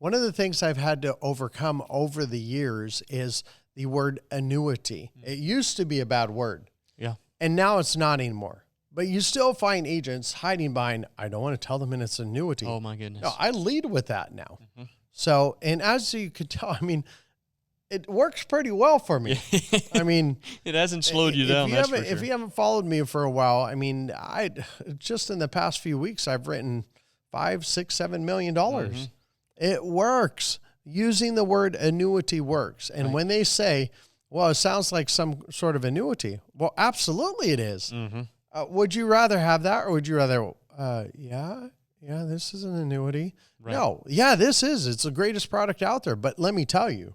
One of the things I've had to overcome over the years is the word annuity. It used to be a bad word. Yeah. And now it's not anymore. But you still find agents hiding behind, I don't want to tell them it's annuity. Oh, my goodness. No, I lead with that now. Mm-hmm. So, and as you could tell, I mean, it works pretty well for me. I mean, it hasn't slowed you down. That's for sure. If you haven't followed me for a while, I mean, I just in the past few weeks, I've written $5, $6, $7 million. Mm-hmm. It works. Using the word annuity works. And when they say, well, it sounds like some sort of annuity. Well, absolutely it is. Mm-hmm. Would you rather have that, or would you rather, yeah, this is an annuity? Right. No, yeah, this is. It's the greatest product out there. But let me tell you,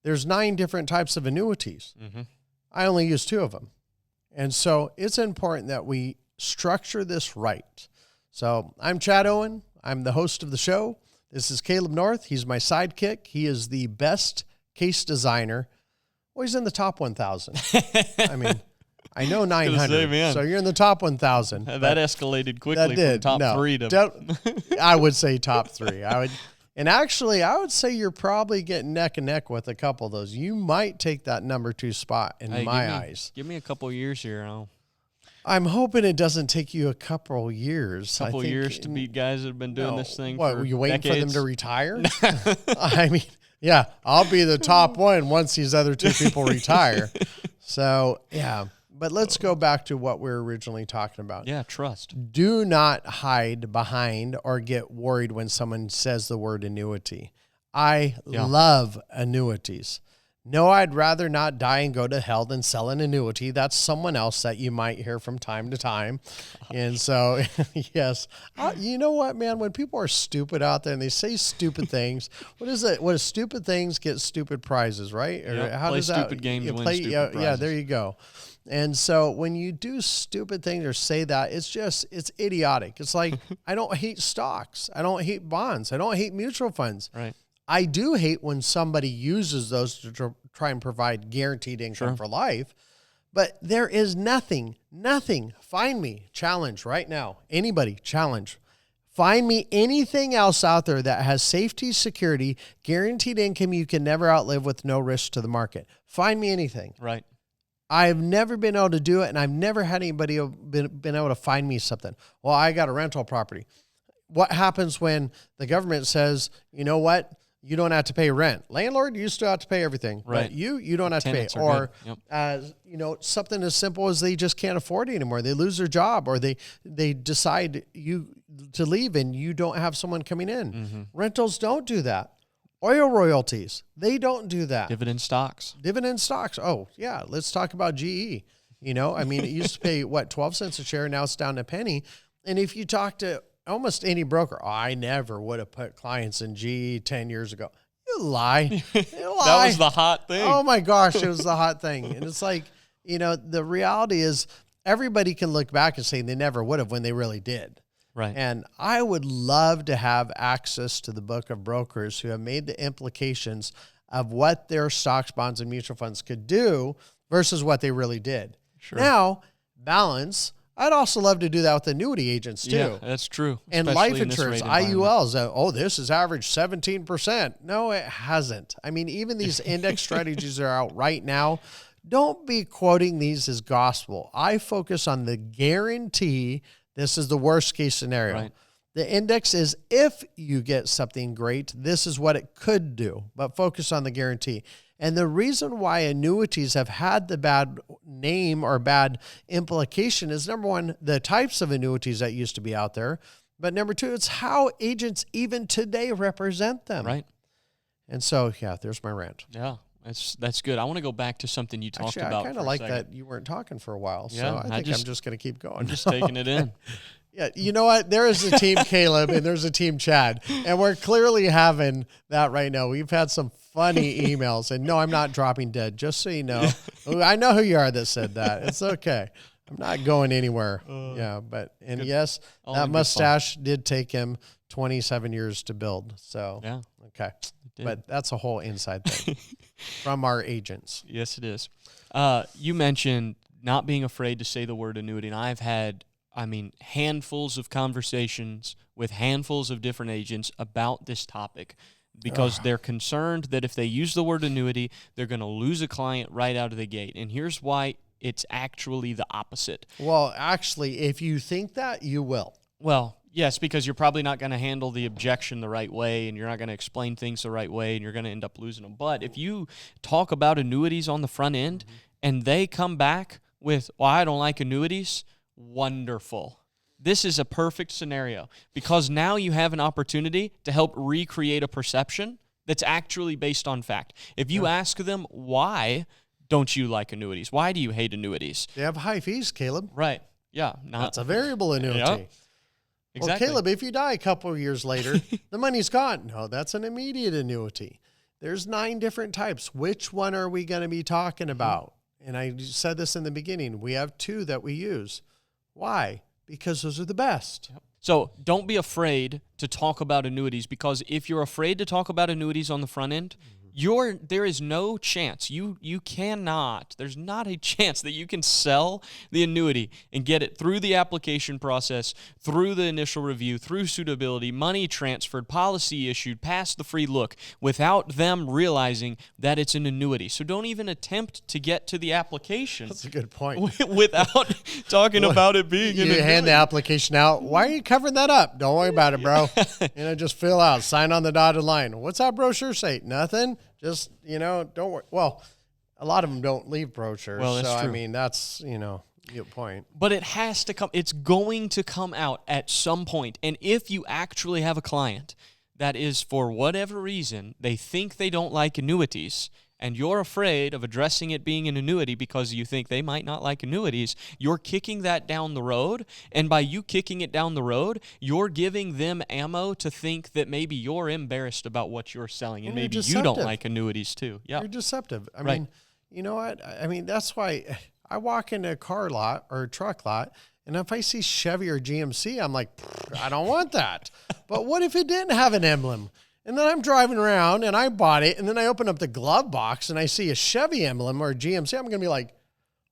there's 9 different types of annuities. Mm-hmm. I only use 2 of them. And so it's important that we structure this right. So I'm Chad Owen. I'm the host of the show. This is Caleb North. He's my sidekick. He is the best case designer. Well, he's in the top 1,000. I mean, I know 900, so you're in the top 1,000. That escalated quickly from top 3 to... I would say top 3. And actually, I would say you're probably getting neck and neck with a couple of those. You might take that number 2 spot in my eyes. Give me a couple of years here. I'm hoping it doesn't take you a couple years. Couple years to beat guys that have been doing this thing for were you waiting decades? For them to retire? I mean, yeah, I'll be the top one once these other 2 people retire. So, yeah. But let's go back to what we were originally talking about. Yeah, trust. Do not hide behind or get worried when someone says the word annuity. I love annuities. No, I'd rather not die and go to hell than sell an annuity. That's someone else that you might hear from time to time. And so, yes. You know what, man? When people are stupid out there and they say stupid things, what is it? What is stupid things get stupid prizes, right? Or how play does that? Stupid games, win stupid prizes. Yeah, there you go. And so when you do stupid things or say that, it's idiotic. It's like, I don't hate stocks. I don't hate bonds. I don't hate mutual funds. Right. I do hate when somebody uses those to try and provide guaranteed income for life. But there is nothing. Find me, challenge right now. Anybody, challenge. Find me anything else out there that has safety, security, guaranteed income you can never outlive with no risk to the market. Find me anything. Right. I've never been able to do it, and I've never had anybody been able to find me something. Well, I got a rental property. What happens when the government says, you know what? You don't have to pay rent. Landlord, you still have to pay everything. Right. But you don't have to pay. Or, something as simple as they just can't afford it anymore. They lose their job, or they decide to leave and you don't have someone coming in. Mm-hmm. Rentals don't do that. Oil royalties, they don't do that. Dividend stocks. Oh, yeah. Let's talk about GE. I mean, it used to pay, 12 cents a share. Now it's down to a penny. And if you talk to almost any broker, I never would have put clients in GE 10 years ago. You lie. That was the hot thing. Oh, my gosh. It was the hot thing. And it's like, the reality is everybody can look back and say they never would have when they really did. Right. And I would love to have access to the book of brokers who have made the implications of what their stocks, bonds, and mutual funds could do versus what they really did. Sure. Now, balance. I'd also love to do that with annuity agents too. Yeah, that's true. And life insurance, IULs. This has averaged 17%. No, it hasn't. I mean, even these index strategies that are out right now, don't be quoting these as gospel. I focus on the guarantee. This is the worst case scenario. Right. The index is if you get something great, this is what it could do, but focus on the guarantee. And the reason why annuities have had the bad name or bad implication is, number one, the types of annuities that used to be out there. But number two, it's how agents even today represent them. Right. And so, yeah, there's my rant. Yeah. That's good. I want to go back to something you talked about. I kind of like that you weren't talking for a while, so I think I'm just going to keep going. I'm just taking it in. Yeah, you know what? There is a team Caleb and there's a team Chad, and we're clearly having that right now. We've had some funny emails, and no, I'm not dropping dead, just so you know. I know who you are that said that. It's okay. I'm not going anywhere. Yes, that mustache did take him 27 years to build. So, yeah. Okay. But that's a whole inside thing from our agents. Yes, it is. You mentioned not being afraid to say the word annuity, and I've had, handfuls of conversations with handfuls of different agents about this topic. because they're concerned that if they use the word annuity, they're going to lose a client right out of the gate. And here's why it's actually the opposite. Well, actually, if you think that, you will. Well, yes, because you're probably not going to handle the objection the right way, and you're not going to explain things the right way, and you're going to end up losing them. But if you talk about annuities on the front end, and they come back with, well, I don't like annuities, wonderful. This is a perfect scenario, because now you have an opportunity to help recreate a perception that's actually based on fact. If you ask them, why don't you like annuities? Why do you hate annuities? They have high fees, Caleb. Right. Yeah. That's a variable annuity. Yep. Exactly. Well, Caleb, if you die a couple of years later, the money's gone. No, that's an immediate annuity. There's 9 different types. Which one are we going to be talking about? And I said this in the beginning. We have 2 that we use. Why? Because those are the best. Yep. So don't be afraid to talk about annuities, because if you're afraid to talk about annuities on the front end, there is no chance. You cannot. There's not a chance that you can sell the annuity and get it through the application process, through the initial review, through suitability, money transferred, policy issued, past the free look, without them realizing that it's an annuity. So don't even attempt to get to the application. That's a good point. Without talking about it being an annuity. You hand the application out. Why are you covering that up? Don't worry about it, bro. Just fill out, sign on the dotted line. What's that brochure say? Nothing. Just, don't worry. Well, a lot of them don't leave brochures. Well, that's so, true. I mean, that's, your point. But it has to come. It's going to come out at some point. And if you actually have a client that is, for whatever reason, they think they don't like annuities, and you're afraid of addressing it being an annuity because you think they might not like annuities, you're kicking that down the road. And by you kicking it down the road, you're giving them ammo to think that maybe you're embarrassed about what you're selling, and maybe you don't like annuities too. Yeah, you're deceptive. I mean, you know what? I mean, that's why I walk into a car lot or a truck lot, and if I see Chevy or GMC, I'm like, I don't want that. But what if it didn't have an emblem? And then I'm driving around and I bought it, and then I open up the glove box and I see a Chevy emblem or a GMC. I'm going to be like,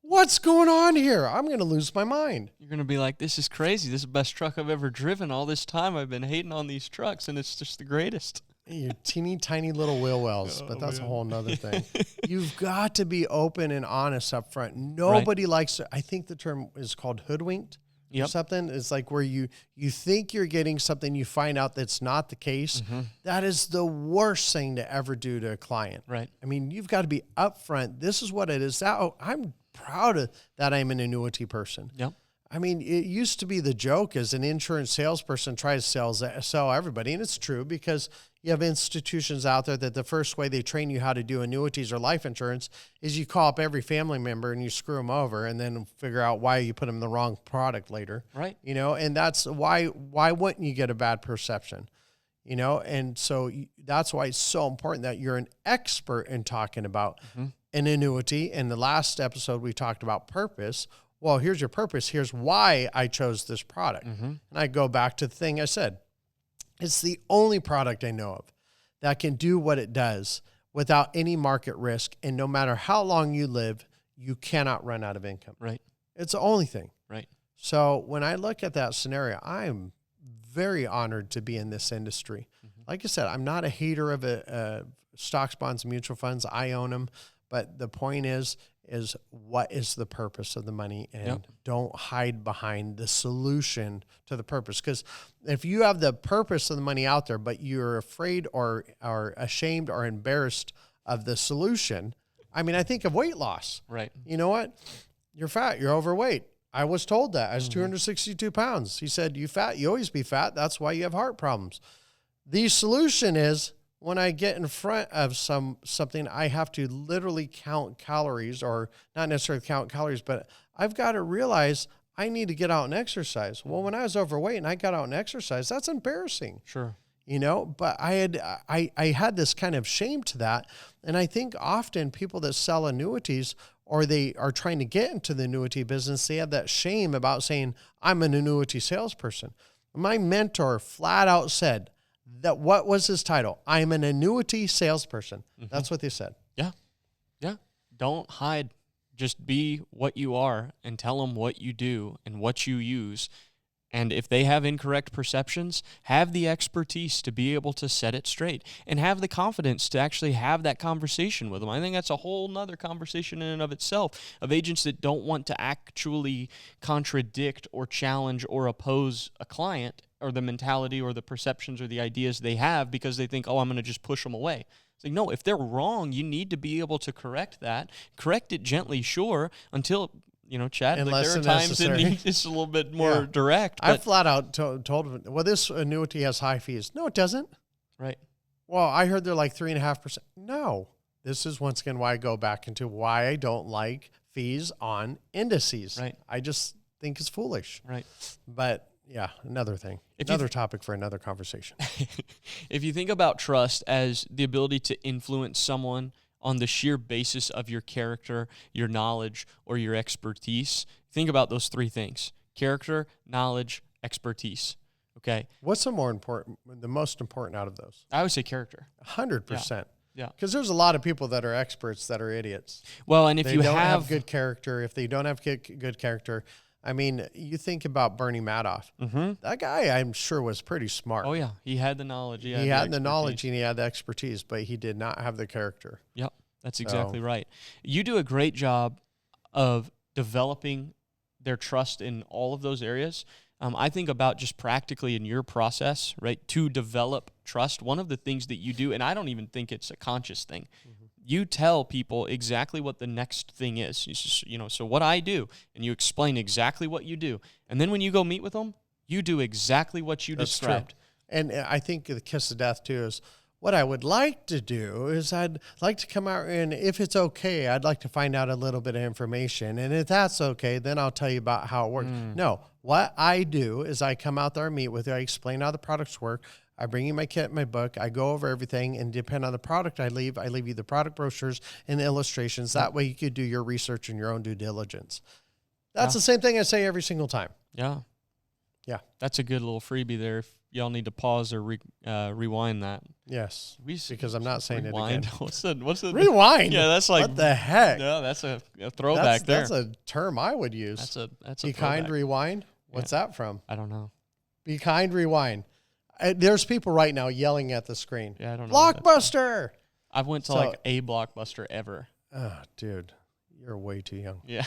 what's going on here? I'm going to lose my mind. You're going to be like, this is crazy. This is the best truck I've ever driven. All this time I've been hating on these trucks, and it's just the greatest. Your teeny tiny little wheel wells, but that's a whole nother thing. You've got to be open and honest up front. Nobody likes to, I think the term is called hoodwinked. Or something. It's like where you think you're getting something, you find out that's not the case. That is the worst thing to ever do to a client. Right. I mean, you've got to be upfront. This is what it is. I'm proud of that. I'm an annuity person. Yep. I mean, it used to be the joke as an insurance salesperson tries to sell everybody, and it's true because you have institutions out there that the first way they train you how to do annuities or life insurance is you call up every family member and you screw them over and then figure out why you put them in the wrong product later. Right. And that's why wouldn't you get a bad perception? And so that's why it's so important that you're an expert in talking about an annuity. In the last episode, we talked about purpose. Well, here's your purpose. Here's why I chose this product. And I go back to the thing I said. It's the only product I know of that can do what it does without any market risk. And no matter how long you live, you cannot run out of income. Right. It's the only thing. Right. So when I look at that scenario, I'm very honored to be in this industry. Like I said, I'm not a hater of stocks, bonds, mutual funds. I own them. But the point is what is the purpose of the money, and don't hide behind the solution to the purpose. Because if you have the purpose of the money out there, but you're afraid or are ashamed or embarrassed of the solution, I mean, I think of weight loss. Right. You know what? You're fat. You're overweight. I was told that. I was 262 pounds. He said, you fat, you always be fat. That's why you have heart problems. The solution is, when I get in front of something, I have to literally count calories, or not necessarily count calories, but I've got to realize I need to get out and exercise. Well, when I was overweight and I got out and exercised, that's embarrassing. Sure. But I had this kind of shame to that. And I think often people that sell annuities, or they are trying to get into the annuity business, they have that shame about saying, I'm an annuity salesperson. My mentor flat out said, that what was his title? I'm an annuity salesperson. That's what they said. Yeah. Yeah. Don't hide. Just be what you are and tell them what you do and what you use. And if they have incorrect perceptions, have the expertise to be able to set it straight and have the confidence to actually have that conversation with them. I think that's a whole nother conversation in and of itself, of agents that don't want to actually contradict or challenge or oppose a client or the mentality or the perceptions or the ideas they have because they think, oh, I'm going to just push them away. It's like, no, if they're wrong, you need to be able to correct that. Correct it gently, sure, until... Chad, like there are times it needs just a little bit more direct. I flat out told him, well, this annuity has high fees. No, it doesn't. Right. Well, I heard they're like 3.5%. No. This is once again why I go back into why I don't like fees on indices. Right. I just think it's foolish. Right. But yeah, another thing. Another topic for another conversation. If you think about trust as the ability to influence someone on the sheer basis of your character, your knowledge, or your expertise, think about those three things: character, knowledge, expertise. Okay. What's the most important out of those? I would say character. 100%. Yeah. Because there's a lot of people that are experts that are idiots. Well, and if they you don't have good character, if they don't have good character, I mean, you think about Bernie Madoff. Mm-hmm. That guy, I'm sure, was pretty smart. Oh, yeah. He had the knowledge. He had the knowledge and he had the expertise, but he did not have the character. Yep. That's exactly right. You do a great job of developing their trust in all of those areas. I think about just practically in your process, right, to develop trust. One of the things that you do, and I don't even think it's a conscious thing, you tell people exactly what the next thing is. You just, so what I do, and you explain exactly what you do. And then when you go meet with them, you do exactly what you described. True. And I think the kiss of death, too, is what I would like to do is I'd like to come out and if it's okay, I'd like to find out a little bit of information. And if that's okay, then I'll tell you about how it works. No, what I do is I come out there and meet with you. I explain how the products work. I bring you my kit, my book. I go over everything, and depending on the product I leave you the product brochures and illustrations. That way you could do your research and your own due diligence. That's the same thing I say every single time. Yeah. Yeah. That's a good little freebie there. If y'all need to pause or rewind that. Yes. Because I'm not saying rewind. it again. What's the rewind? Yeah, that's like what the heck? Yeah, that's a throwback there. That's a term I would use. That's a Be throwback. kind, rewind. What's that from? I don't know. Be kind, rewind. There's people right now yelling at the screen. Yeah, I don't know. Blockbuster. I went to like a Blockbuster ever. Oh, dude, you're way too young. Yeah.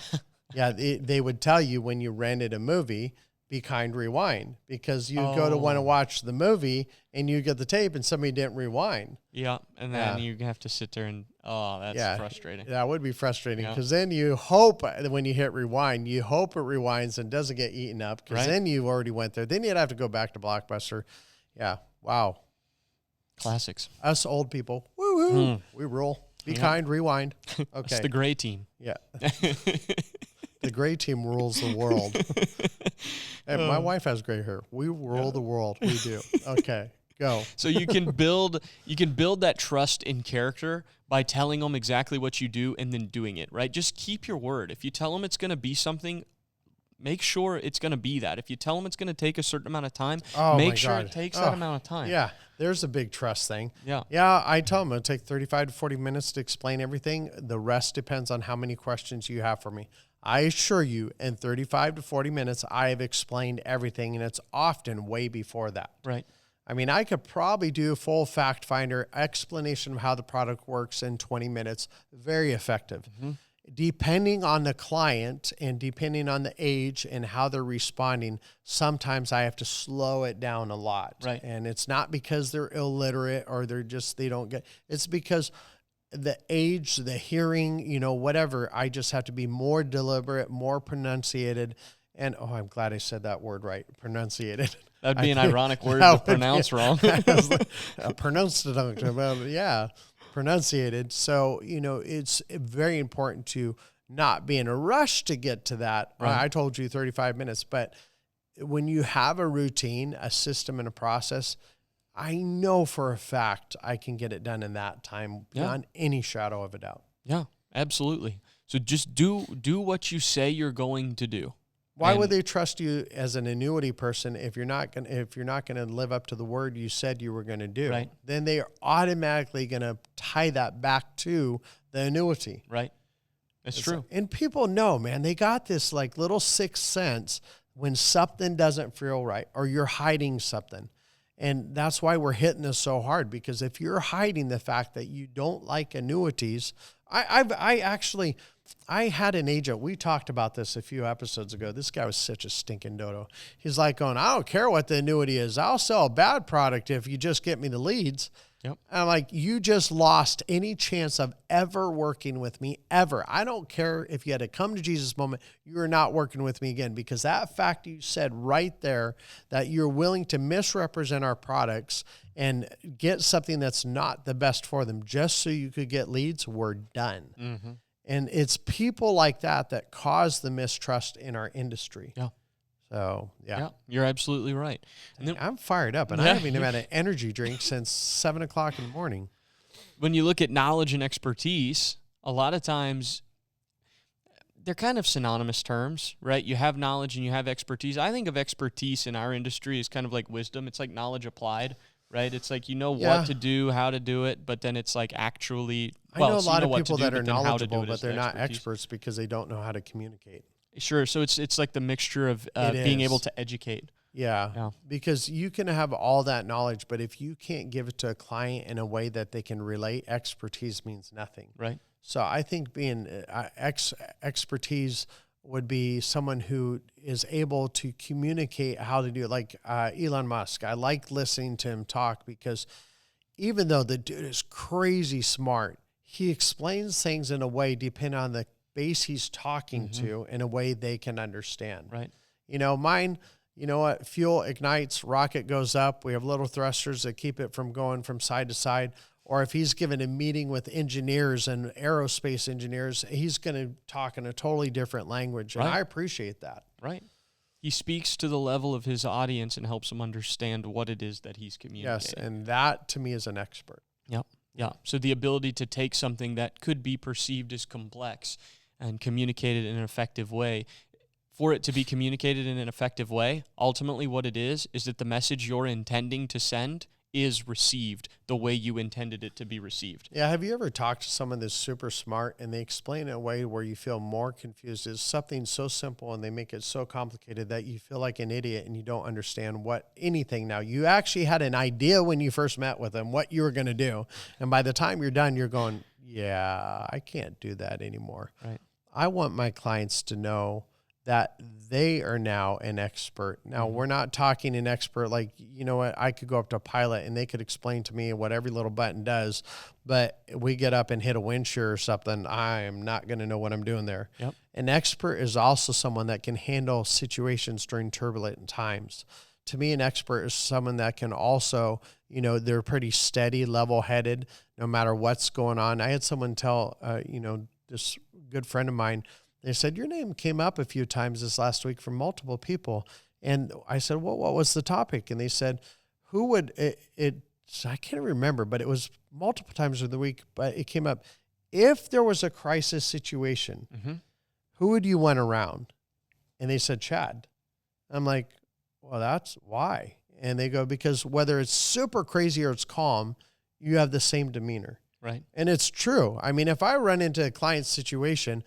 Yeah, they would tell you when you rented a movie, be kind, rewind, because you go to want to watch the movie and you get the tape and somebody didn't rewind. Yeah, and then you have to sit there and, that's frustrating. That would be frustrating because then you hope when you hit rewind, you hope it rewinds and doesn't get eaten up because then you already went there. Then you'd have to go back to Blockbuster. Yeah, wow. Classics. Us old people, woo-hoo, we rule. Be kind, rewind. Okay. It's the gray team. Yeah. The gray team rules the world. And my wife has gray hair. We rule the world. We do. Okay, go. So you can build that trust in character by telling them exactly what you do and then doing it, right? Just keep your word. If you tell them it's going to be something, make sure it's going to be that. If you tell them it's going to take a certain amount of time, make sure it takes that amount of time. Yeah, there's a big trust thing. Yeah. Yeah, I tell them it'll take 35 to 40 minutes to explain everything. The rest depends on how many questions you have for me. I assure you, in 35 to 40 minutes, I have explained everything, and it's often way before that. Right. I mean, I could probably do a full fact finder explanation of how the product works in 20 minutes. Very effective. Mm-hmm. Depending on the client and depending on the age and how they're responding, sometimes I have to slow it down a lot. Right. And it's not because they're illiterate or they don't get, it's because the age, the hearing, whatever, I just have to be more deliberate, more pronunciated. And, I'm glad I said that word right, pronunciated. That would be an ironic word to pronounce wrong. Pronounced it, pronunciated. So, it's very important to not be in a rush to get to that. Right. I told you 35 minutes, but when you have a routine, a system, and a process, I know for a fact I can get it done in that time beyond any shadow of a doubt. Yeah, absolutely. So just do what you say you're going to do. Why would they trust you as an annuity person if you're not going to live up to the word you said you were going to do? Right. Then they are automatically going to tie that back to the annuity. Right. It's true. And people know, man, they got this like little sixth sense when something doesn't feel right or you're hiding something. And that's why we're hitting this so hard, because if you're hiding the fact that you don't like annuities, I had an agent. We talked about this a few episodes ago. This guy was such a stinking dodo. He's like going, I don't care what the annuity is. I'll sell a bad product if you just get me the leads. Yep. And I'm like, you just lost any chance of ever working with me ever. I don't care if you had a come to Jesus moment, you're not working with me again, because that fact you said right there, that you're willing to misrepresent our products and get something that's not the best for them just so you could get leads, we're done. Mm-hmm. And it's people like that cause the mistrust in our industry. Yeah. So, yeah. You're absolutely right. And then, I'm fired up, and I haven't even had an energy drink since 7 o'clock in the morning. When you look at knowledge and expertise, a lot of times they're kind of synonymous terms, right? You have knowledge and you have expertise. I think of expertise in our industry as kind of like wisdom. It's like knowledge applied, right? It's like you know what to do, how to do it, but then it's like actually... I know a lot of people that are knowledgeable, but they're not experts because they don't know how to communicate. Sure. So it's like the mixture of being able to educate. Yeah, because you can have all that knowledge, but if you can't give it to a client in a way that they can relate, expertise means nothing. Right. So I think being expertise would be someone who is able to communicate how to do it. Like Elon Musk, I like listening to him talk because even though the dude is crazy smart, he explains things in a way, depending on the base he's talking to, in a way they can understand. Right. You know, mine, you know what? Fuel ignites, rocket goes up. We have little thrusters that keep it from going from side to side. Or if he's given a meeting with engineers and aerospace engineers, he's going to talk in a totally different language. And I appreciate that. Right. He speaks to the level of his audience and helps them understand what it is that he's communicating. Yes, and that to me is an expert. Yep. Yeah. So the ability to take something that could be perceived as complex and communicate it in an effective way. For it to be communicated in an effective way, ultimately what it is that the message you're intending to send is received the way you intended it to be received. Yeah, have you ever talked to someone that's super smart and they explain it in a way where you feel more confused? It's something so simple and they make it so complicated that you feel like an idiot and you don't understand anything now. You actually had an idea when you first met with them what you were going to do. And by the time you're done, you're going, yeah, I can't do that anymore. Right. I want my clients to know that they are now an expert. Now, we're not talking an expert like, you know what, I could go up to a pilot and they could explain to me what every little button does, but we get up and hit a wind shear or something, I am not going to know what I'm doing there. Yep. An expert is also someone that can handle situations during turbulent times. To me, an expert is someone that can also, you know, they're pretty steady, level-headed, no matter what's going on. I had someone tell, this good friend of mine, they said, your name came up a few times this last week from multiple people. And I said, well, what was the topic? And they said, who would, I can't remember, but it was multiple times of the week, but it came up. If there was a crisis situation, who would you want around? And they said, Chad. I'm like, well, that's why. And they go, because whether it's super crazy or it's calm, you have the same demeanor. Right. And it's true. I mean, if I run into a client's situation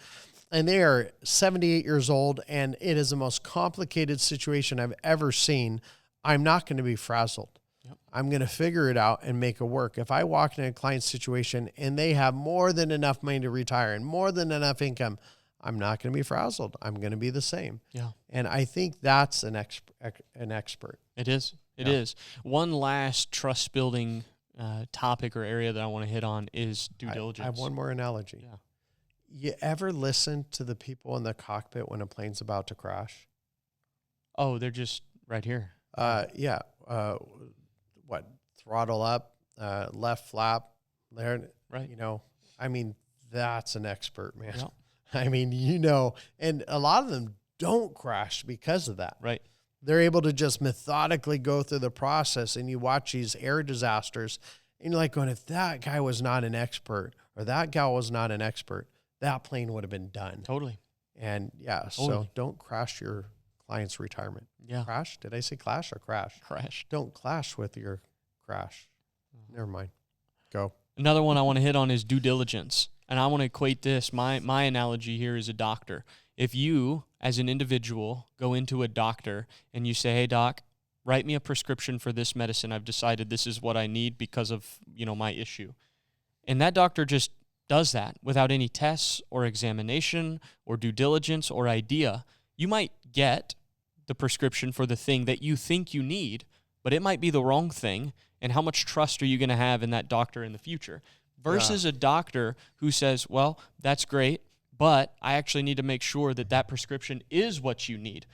and they are 78 years old and it is the most complicated situation I've ever seen, I'm not going to be frazzled. Yep. I'm going to figure it out and make it work. If I walk into a client's situation and they have more than enough money to retire and more than enough income, I'm not going to be frazzled. I'm going to be the same. Yeah. And I think that's an expert. It is. It is. One last trust building topic or area that I want to hit on is due diligence. I have one more analogy. Yeah. You ever listen to the people in the cockpit when a plane's about to crash? Oh, they're just right here. Yeah. Throttle up, left flap, there. Right. You know, I mean, that's an expert, man. Yep. I mean, you know, and a lot of them don't crash because of that. Right. They're able to just methodically go through the process, and you watch these air disasters, and you're like going, if that guy was not an expert or that gal was not an expert, that plane would have been done. Totally. And yeah, Totally. So don't crash your client's retirement. Yeah. Crash? Did I say clash or crash? Crash. Don't clash with your crash. Never mind. Go. Another one I want to hit on is due diligence. And I want to equate this. My analogy here is a doctor. if you, as an individual, go into a doctor and you say, hey, doc, write me a prescription for this medicine. I've decided this is what I need because of, my issue. And that doctor just does that without any tests or examination or due diligence or idea. You might get the prescription for the thing that you think you need, but it might be the wrong thing. And how much trust are you going to have in that doctor in the future? Versus a doctor who says, well, that's great, but I actually need to make sure that that prescription is what you need.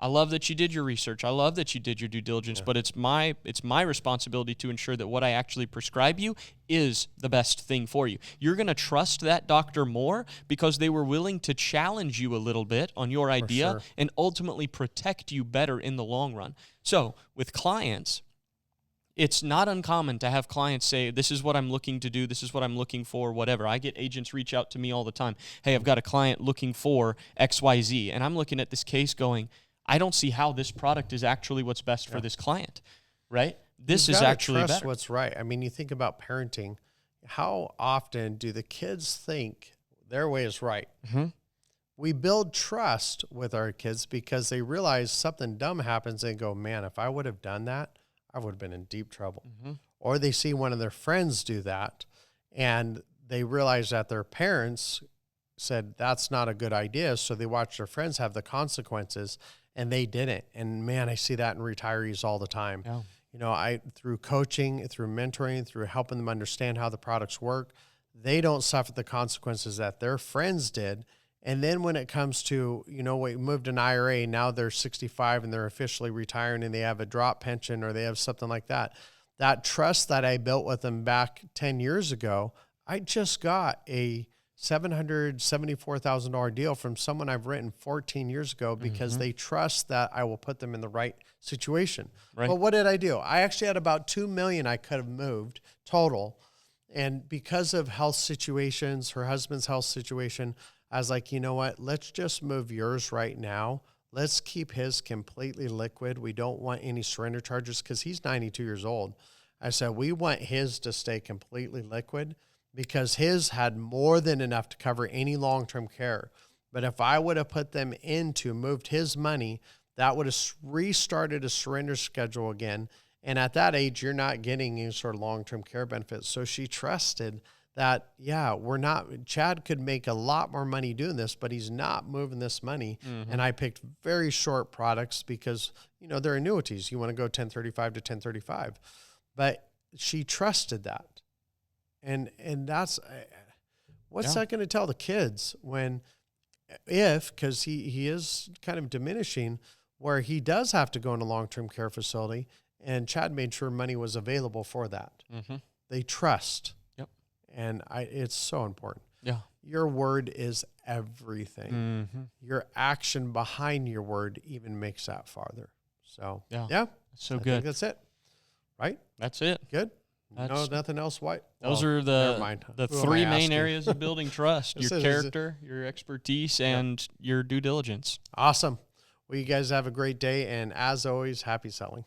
I love that you did your research. I love that you did your due diligence, but it's my responsibility to ensure that what I actually prescribe you is the best thing for you. You're going to trust that doctor more because they were willing to challenge you a little bit on your idea and ultimately protect you better in the long run. So with clients, it's not uncommon to have clients say, this is what I'm looking to do, this is what I'm looking for, whatever. I get agents reach out to me all the time. Hey, I've got a client looking for XYZ, and I'm looking at this case going, I don't see how this product is actually what's best for this client, right? This is actually trust better. What's right. I mean, you think about parenting. How often do the kids think their way is right? Mm-hmm. We build trust with our kids because they realize something dumb happens and go, man, if I would have done that, I would have been in deep trouble. Mm-hmm. Or they see one of their friends do that and they realize that their parents said that's not a good idea. So they watch their friends have the consequences and they didn't. And man, I see that in retirees all the time. Yeah. Through coaching, through mentoring, through helping them understand how the products work, they don't suffer the consequences that their friends did. And then when it comes to, we moved an IRA, now they're 65 and they're officially retiring and they have a drop pension or they have something like that. That trust that I built with them back 10 years ago, I just got a $774,000 deal from someone I've written 14 years ago because they trust that I will put them in the right situation. Right. But what did I do? I actually had about $2 million I could have moved total. And because of health situations, her husband's health situation, I was like, you know what? Let's just move yours right now. Let's keep his completely liquid. We don't want any surrender charges because he's 92 years old. I said, we want his to stay completely liquid because his had more than enough to cover any long-term care. But if I would have put them moved his money, that would have restarted a surrender schedule again. And at that age, you're not getting any sort of long-term care benefits. So she trusted that, Chad could make a lot more money doing this, but he's not moving this money. Mm-hmm. And I picked very short products because, they're annuities. You want to go 1035 to 1035. But she trusted that. And that's, what's that going to tell the kids because he is kind of diminishing where he does have to go in a long-term care facility. And Chad made sure money was available for that. Mm-hmm. They trust. Yep. And it's so important. Yeah. Your word is everything. Mm-hmm. Your action behind your word even makes that farther. So, yeah. So I good. think that's it. Right? That's it. Good. Nothing else. Those are the three main areas of building trust: your character, your expertise, and your due diligence. Awesome. Well, you guys have a great day. And as always, happy selling.